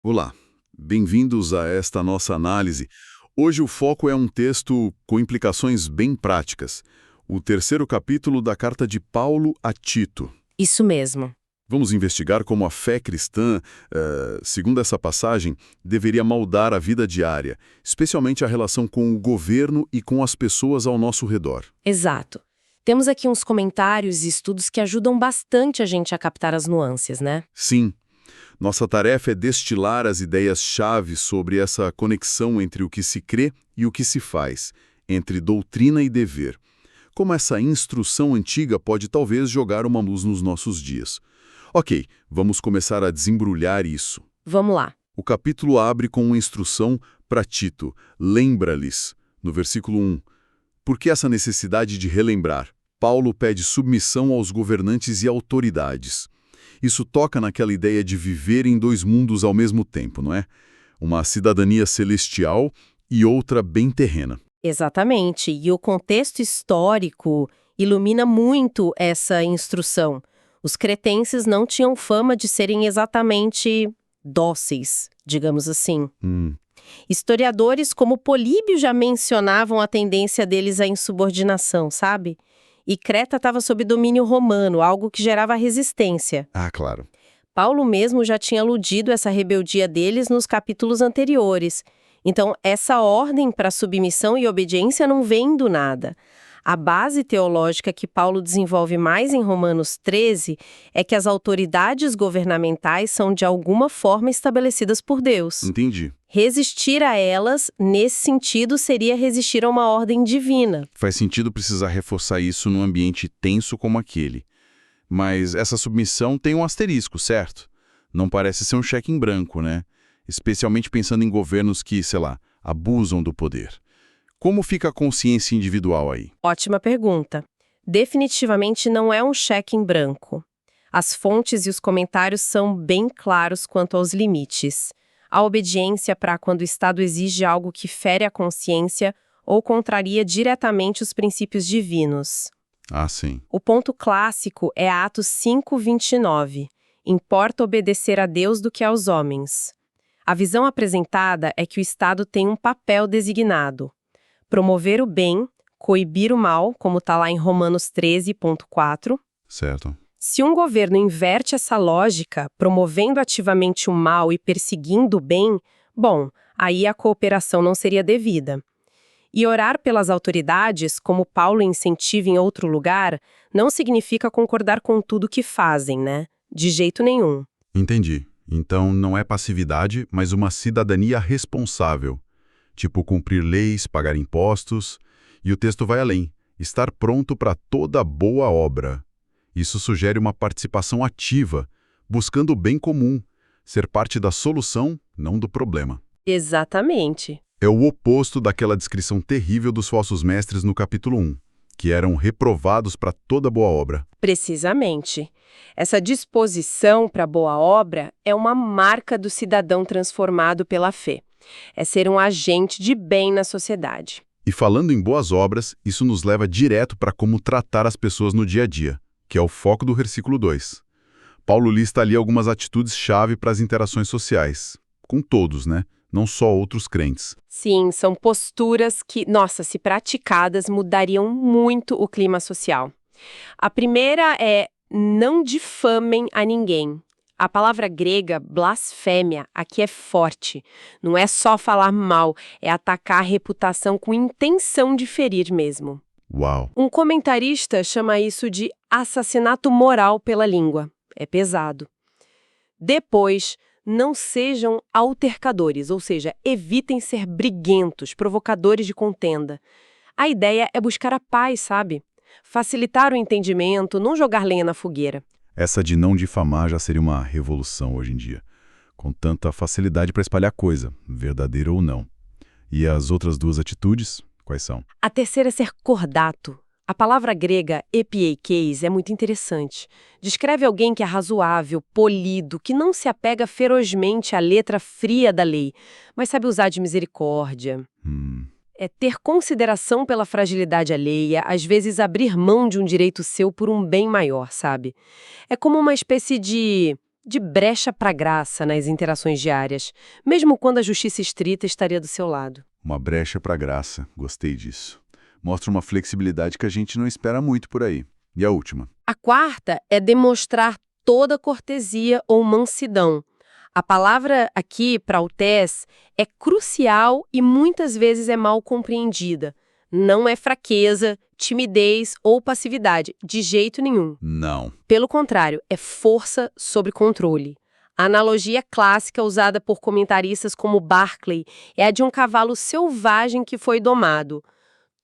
Olá, bem-vindos a esta nossa análise. Hoje o foco é um texto com implicações bem práticas, o terceiro capítulo da carta de Paulo a Tito. Isso mesmo. Vamos investigar como a fé cristã, segundo essa passagem, deveria moldar a vida diária, especialmente a relação com o governo e com as pessoas ao nosso redor. Exato. Temos aqui uns comentários e estudos que ajudam bastante a gente a captar as nuances, né? Sim, nossa tarefa é destilar as ideias-chave sobre essa conexão entre o que se crê e o que se faz, entre doutrina e dever. Como essa instrução antiga pode talvez jogar uma luz nos nossos dias. Ok, vamos começar a desembrulhar isso. Vamos lá. O capítulo abre com uma instrução para Tito. Lembra-lhes, no versículo 1. Por que essa necessidade de relembrar? Paulo pede submissão aos governantes e autoridades. Isso toca naquela ideia de viver em dois mundos ao mesmo tempo, não é? Uma cidadania celestial e outra bem terrena. Exatamente. E o contexto histórico ilumina muito essa instrução. Os cretenses não tinham fama de serem exatamente dóceis, digamos assim. Historiadores como Políbio já mencionavam a tendência deles à insubordinação, sabe? E Creta estava sob domínio romano, algo que gerava resistência. Ah, claro. Paulo mesmo já tinha aludido essa rebeldia deles nos capítulos anteriores. Então, essa ordem para submissão e obediência não vem do nada. A base teológica que Paulo desenvolve mais em Romanos 13 é que as autoridades governamentais são de alguma forma estabelecidas por Deus. Entendi. Resistir a elas, nesse sentido, seria resistir a uma ordem divina. Faz sentido precisar reforçar isso num ambiente tenso como aquele. Mas essa submissão tem um asterisco, certo? Não parece ser um cheque em branco, né? Especialmente pensando em governos que, sei lá, abusam do poder. Como fica a consciência individual aí? Ótima pergunta. Definitivamente não é um cheque em branco. As fontes e os comentários são bem claros quanto aos limites. A obediência para quando o Estado exige algo que fere a consciência ou contraria diretamente os princípios divinos. Ah, sim. O ponto clássico é Atos 5:29. Importa obedecer a Deus do que aos homens. A visão apresentada é que o Estado tem um papel designado: promover o bem, coibir o mal, como está lá em Romanos 13:4. Certo. Se um governo inverte essa lógica, promovendo ativamente o mal e perseguindo o bem, bom, aí a cooperação não seria devida. E orar pelas autoridades, como Paulo incentiva em outro lugar, não significa concordar com tudo que fazem, né? De jeito nenhum. Entendi. Então não é passividade, mas uma cidadania responsável. Tipo cumprir leis, pagar impostos. E o texto vai além. Estar pronto para toda boa obra. Isso sugere uma participação ativa, buscando o bem comum, ser parte da solução, não do problema. Exatamente. É o oposto daquela descrição terrível dos falsos mestres no capítulo 1, que eram reprovados para toda boa obra. Precisamente. Essa disposição para boa obra é uma marca do cidadão transformado pela fé. É ser um agente de bem na sociedade. E falando em boas obras, isso nos leva direto para como tratar as pessoas no dia a dia, que é o foco do versículo 2. Paulo lista ali algumas atitudes-chave para as interações sociais. Com todos, né? Não só outros crentes. Sim, são posturas que, nossa, se praticadas, mudariam muito o clima social. A primeira é: não difamem a ninguém. A palavra grega, blasfêmia, aqui é forte. Não é só falar mal, é atacar a reputação com intenção de ferir mesmo. Uau! Um comentarista chama isso de assassinato moral pela língua. É pesado. Depois, não sejam altercadores, ou seja, evitem ser briguentos, provocadores de contenda. A ideia é buscar a paz, sabe? Facilitar o entendimento, não jogar lenha na fogueira. Essa de não difamar já seria uma revolução hoje em dia, com tanta facilidade para espalhar coisa, verdadeira ou não. E as outras duas atitudes, quais são? A terceira é ser cordato. A palavra grega epieikeis é muito interessante. Descreve alguém que é razoável, polido, que não se apega ferozmente à letra fria da lei, mas sabe usar de misericórdia. É ter consideração pela fragilidade alheia, às vezes abrir mão de um direito seu por um bem maior, sabe? É como uma espécie de de brecha para graça nas interações diárias, mesmo quando a justiça estrita estaria do seu lado. Uma brecha para graça, gostei disso. Mostra uma flexibilidade que a gente não espera muito por aí. E a última? A quarta é demonstrar toda cortesia ou mansidão. A palavra aqui, prautés, é crucial e muitas vezes é mal compreendida. Não é fraqueza, timidez ou passividade, de jeito nenhum. Não. Pelo contrário, é força sobre controle. A analogia clássica usada por comentaristas como Barclay é a de um cavalo selvagem que foi domado.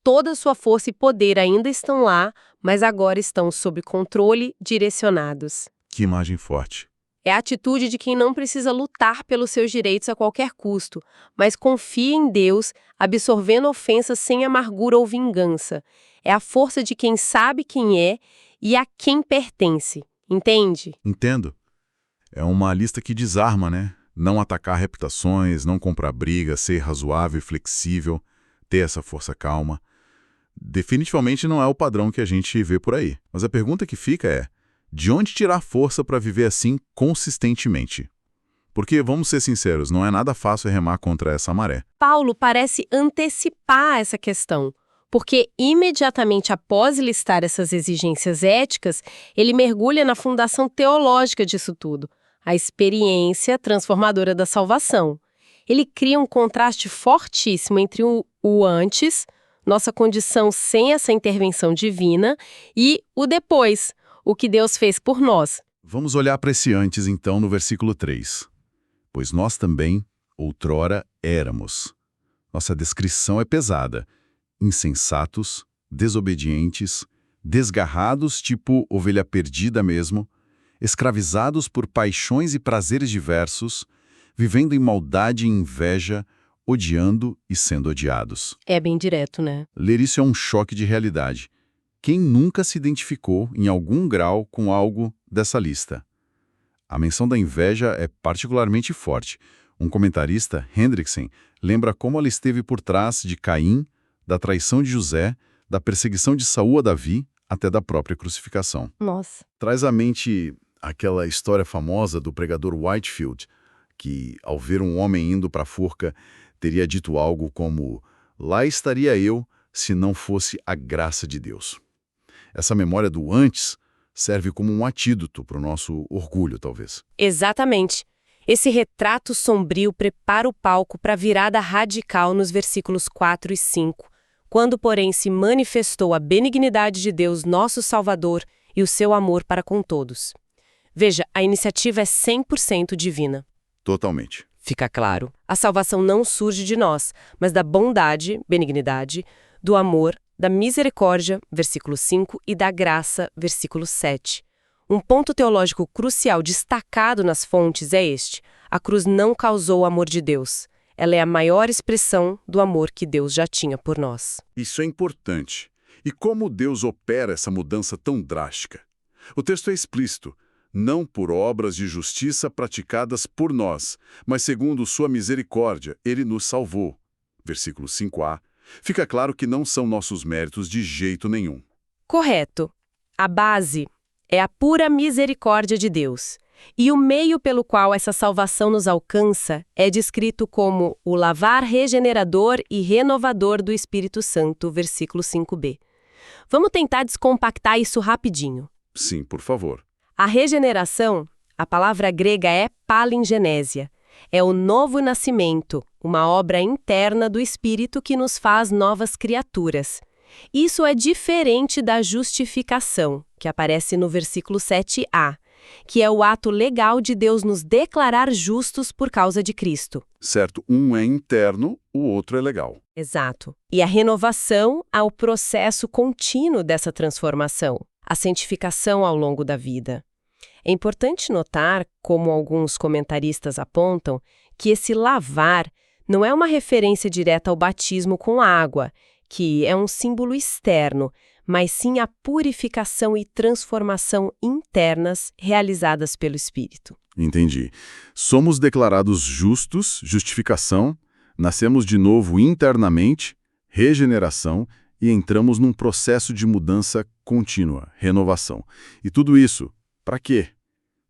Toda sua força e poder ainda estão lá, mas agora estão sob controle, direcionados. Que imagem forte. É a atitude de quem não precisa lutar pelos seus direitos a qualquer custo, mas confia em Deus, absorvendo ofensas sem amargura ou vingança. É a força de quem sabe quem é e a quem pertence. Entende? Entendo. É uma lista que desarma, né? Não atacar reputações, não comprar briga, ser razoável e flexível, ter essa força calma. Definitivamente não é o padrão que a gente vê por aí. Mas a pergunta que fica é: de onde tirar força para viver assim consistentemente? Porque, vamos ser sinceros, não é nada fácil remar contra essa maré. Paulo parece antecipar essa questão, porque imediatamente após listar essas exigências éticas, ele mergulha na fundação teológica disso tudo, a experiência transformadora da salvação. Ele cria um contraste fortíssimo entre o antes, nossa condição sem essa intervenção divina, e o depois, o que Deus fez por nós. Vamos olhar para esse antes, então, no versículo 3. Pois nós também, outrora, éramos. Nossa descrição é pesada. Insensatos, desobedientes, desgarrados, tipo ovelha perdida mesmo, escravizados por paixões e prazeres diversos, vivendo em maldade e inveja, odiando e sendo odiados. É bem direto, né? Ler isso é um choque de realidade. Quem nunca se identificou, em algum grau, com algo dessa lista? A menção da inveja é particularmente forte. Um comentarista, Hendrickson, lembra como ela esteve por trás de Caim, da traição de José, da perseguição de Saul a Davi, até da própria crucificação. Nossa. Traz à mente aquela história famosa do pregador Whitefield, que, ao ver um homem indo para a forca, teria dito algo como: lá estaria eu, se não fosse a graça de Deus. Essa memória do antes serve como um antídoto para o nosso orgulho, talvez. Exatamente. Esse retrato sombrio prepara o palco para a virada radical nos versículos 4 e 5, quando, porém, se manifestou a benignidade de Deus, nosso Salvador, e o seu amor para com todos. Veja, a iniciativa é 100% divina. Totalmente. Fica claro, a salvação não surge de nós, mas da bondade, benignidade, do amor, da misericórdia, versículo 5, e da graça, versículo 7. Um ponto teológico crucial destacado nas fontes é este: a cruz não causou o amor de Deus. Ela é a maior expressão do amor que Deus já tinha por nós. Isso é importante. E como Deus opera essa mudança tão drástica? O texto é explícito. Não por obras de justiça praticadas por nós, mas segundo sua misericórdia, ele nos salvou. Versículo 5a. Fica claro que não são nossos méritos de jeito nenhum. Correto. A base é a pura misericórdia de Deus. E o meio pelo qual essa salvação nos alcança é descrito como o lavar regenerador e renovador do Espírito Santo, versículo 5b. Vamos tentar descompactar isso rapidinho. Sim, por favor. A regeneração, a palavra grega é palingenésia. É o novo nascimento, uma obra interna do Espírito que nos faz novas criaturas. Isso é diferente da justificação, que aparece no versículo 7a, que é o ato legal de Deus nos declarar justos por causa de Cristo. Certo, um é interno, o outro é legal. Exato. E a renovação é o processo contínuo dessa transformação, a santificação ao longo da vida. É importante notar, como alguns comentaristas apontam, que esse lavar não é uma referência direta ao batismo com água, que é um símbolo externo, mas sim a purificação e transformação internas realizadas pelo Espírito. Entendi. Somos declarados justos, justificação, nascemos de novo internamente, regeneração, e entramos num processo de mudança contínua, renovação. E tudo isso, para quê?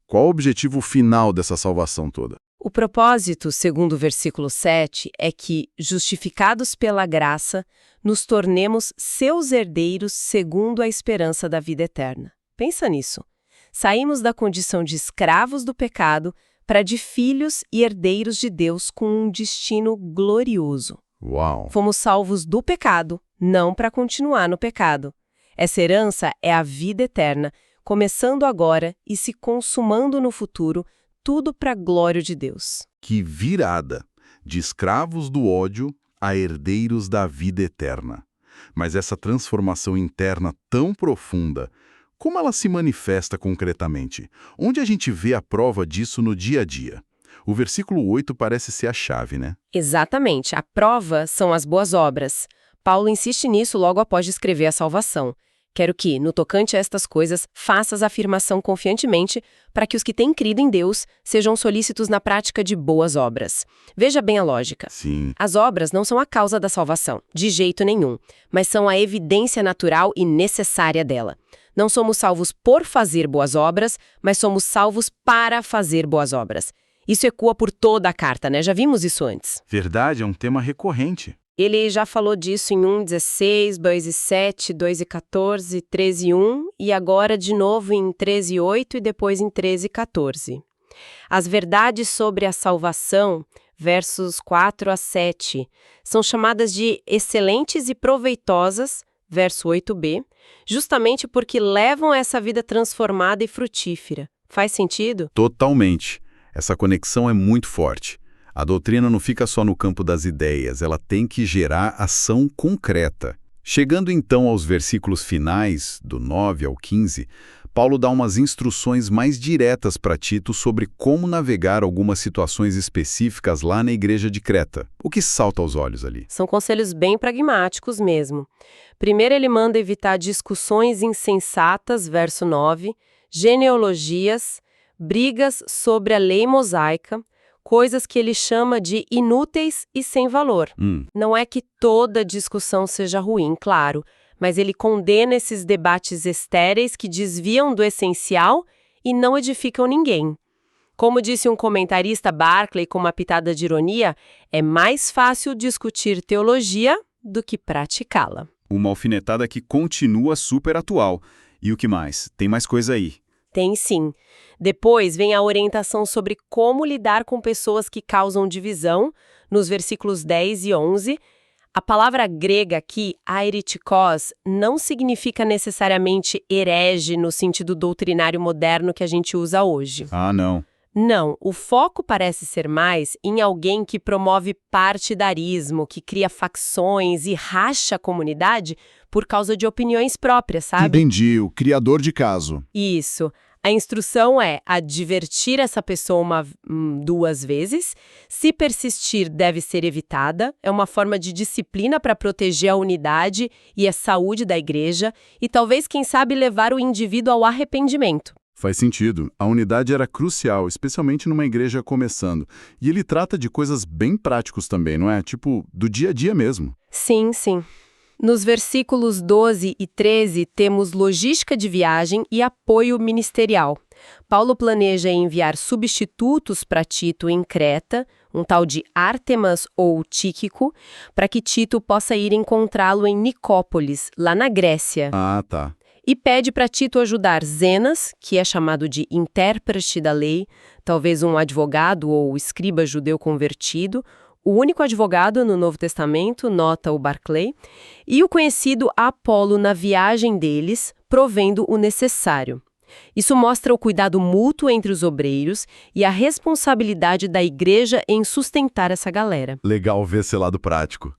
Qual o objetivo final dessa salvação toda? O propósito, segundo o versículo 7, é que, justificados pela graça, nos tornemos seus herdeiros segundo a esperança da vida eterna. Pensa nisso. Saímos da condição de escravos do pecado para de filhos e herdeiros de Deus com um destino glorioso. Uau! Fomos salvos do pecado, não para continuar no pecado. Essa herança é a vida eterna, começando agora e se consumando no futuro, tudo para a glória de Deus. Que virada! De escravos do ódio a herdeiros da vida eterna. Mas essa transformação interna tão profunda, como ela se manifesta concretamente? Onde a gente vê a prova disso no dia a dia? O versículo 8 parece ser a chave, né? Exatamente. A prova são as boas obras. Paulo insiste nisso logo após descrever a salvação. Quero que, no tocante a estas coisas, faças a afirmação confiantemente para que os que têm crido em Deus sejam solícitos na prática de boas obras. Veja bem a lógica. Sim. As obras não são a causa da salvação, de jeito nenhum, mas são a evidência natural e necessária dela. Não somos salvos por fazer boas obras, mas somos salvos para fazer boas obras. Isso ecoa por toda a carta, né? Já vimos isso antes. Verdade, é um tema recorrente. Ele já falou disso em 1,16, 2,7, 2,14, 13,1 e agora de novo em 13,8 e depois em 13,14. As verdades sobre a salvação, versos 4 a 7, são chamadas de excelentes e proveitosas, verso 8b, justamente porque levam a essa vida transformada e frutífera. Faz sentido? Totalmente. Essa conexão é muito forte. A doutrina não fica só no campo das ideias, ela tem que gerar ação concreta. Chegando então aos versículos finais, do 9 ao 15, Paulo dá umas instruções mais diretas para Tito sobre como navegar algumas situações específicas lá na igreja de Creta. O que salta aos olhos ali? São conselhos bem pragmáticos mesmo. Primeiro ele manda evitar discussões insensatas, verso 9, genealogias, brigas sobre a lei mosaica, coisas que ele chama de inúteis e sem valor. Não é que toda discussão seja ruim, claro, mas ele condena esses debates estéreis que desviam do essencial e não edificam ninguém. Como disse um comentarista Barclay com uma pitada de ironia, é mais fácil discutir teologia do que praticá-la. Uma alfinetada que continua super atual. E o que mais? Tem mais coisa aí. Tem sim. Depois vem a orientação sobre como lidar com pessoas que causam divisão, nos versículos 10 e 11. A palavra grega aqui, airetikos, não significa necessariamente herege no sentido doutrinário moderno que a gente usa hoje. Ah, não. Não, o foco parece ser mais em alguém que promove partidarismo, que cria facções e racha a comunidade por causa de opiniões próprias, sabe? Entendi, o criador de caso. Isso. A instrução é advertir essa pessoa duas vezes. Se persistir, deve ser evitada. É uma forma de disciplina para proteger a unidade e a saúde da igreja e talvez, quem sabe, levar o indivíduo ao arrependimento. Faz sentido. A unidade era crucial, especialmente numa igreja começando. E ele trata de coisas bem práticas também, não é? Tipo, do dia a dia mesmo. Sim, sim. Nos versículos 12 e 13, temos logística de viagem e apoio ministerial. Paulo planeja enviar substitutos para Tito em Creta, um tal de Ártemas ou Tíquico, para que Tito possa ir encontrá-lo em Nicópolis, lá na Grécia. Ah, tá. E pede para Tito ajudar Zenas, que é chamado de intérprete da lei, talvez um advogado ou escriba judeu convertido, o único advogado no Novo Testamento, nota o Barclay, e o conhecido Apolo na viagem deles, provendo o necessário. Isso mostra o cuidado mútuo entre os obreiros e a responsabilidade da igreja em sustentar essa galera. Legal ver esse lado prático.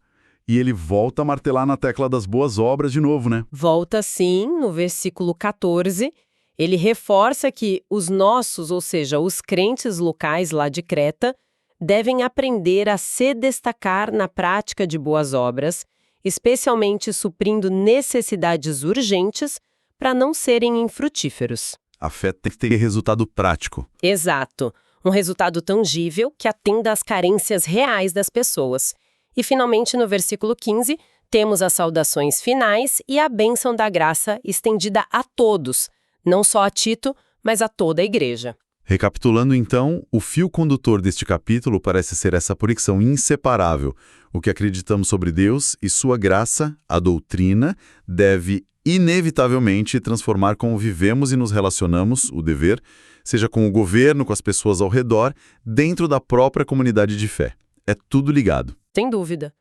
E ele volta a martelar na tecla das boas obras de novo, né? Volta sim, no versículo 14, ele reforça que os nossos, ou seja, os crentes locais lá de Creta, devem aprender a se destacar na prática de boas obras, especialmente suprindo necessidades urgentes para não serem infrutíferos. A fé tem que ter resultado prático. Exato. Um resultado tangível que atenda às carências reais das pessoas. E, finalmente, no versículo 15, temos as saudações finais e a bênção da graça estendida a todos, não só a Tito, mas a toda a igreja. Recapitulando então, o fio condutor deste capítulo parece ser essa conexão inseparável. O que acreditamos sobre Deus e sua graça, a doutrina, deve inevitavelmente transformar como vivemos e nos relacionamos, o dever, seja com o governo, com as pessoas ao redor, dentro da própria comunidade de fé. É tudo ligado. Sem dúvida.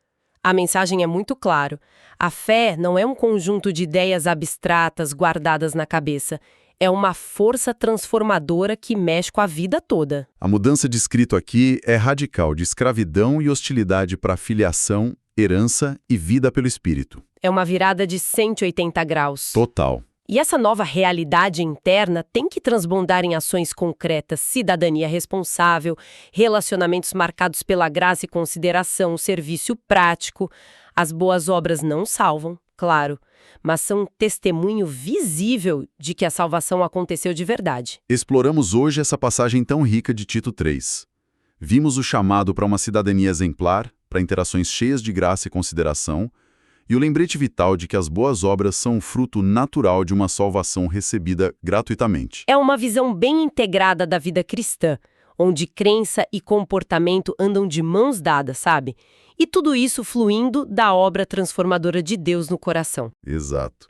A mensagem é muito clara. A fé não é um conjunto de ideias abstratas guardadas na cabeça. É uma força transformadora que mexe com a vida toda. A mudança descrito aqui é radical, de escravidão e hostilidade para filiação, herança e vida pelo Espírito. É uma virada de 180 graus. Total. E essa nova realidade interna tem que transbordar em ações concretas, cidadania responsável, relacionamentos marcados pela graça e consideração, serviço prático. As boas obras não salvam, claro, mas são um testemunho visível de que a salvação aconteceu de verdade. Exploramos hoje essa passagem tão rica de Tito 3. Vimos o chamado para uma cidadania exemplar, para interações cheias de graça e consideração, e o lembrete vital de que as boas obras são um fruto natural de uma salvação recebida gratuitamente. É uma visão bem integrada da vida cristã, onde crença e comportamento andam de mãos dadas, sabe? E tudo isso fluindo da obra transformadora de Deus no coração. Exato.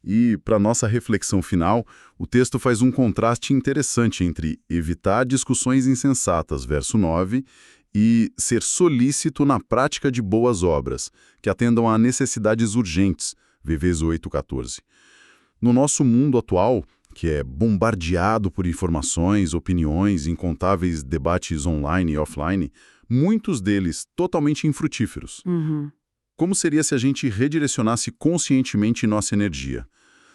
E, para nossa reflexão final, o texto faz um contraste interessante entre evitar discussões insensatas, verso 9, e ser solícito na prática de boas obras, que atendam a necessidades urgentes, VVs 8:14. No nosso mundo atual, que é bombardeado por informações, opiniões, incontáveis debates online e offline, muitos deles totalmente infrutíferos. Como seria se a gente redirecionasse conscientemente nossa energia?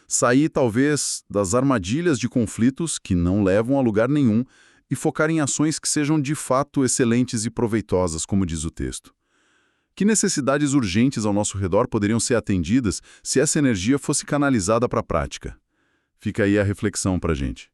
Sair, talvez, das armadilhas de conflitos que não levam a lugar nenhum e focar em ações que sejam de fato excelentes e proveitosas, como diz o texto. Que necessidades urgentes ao nosso redor poderiam ser atendidas se essa energia fosse canalizada para a prática? Fica aí a reflexão para a gente.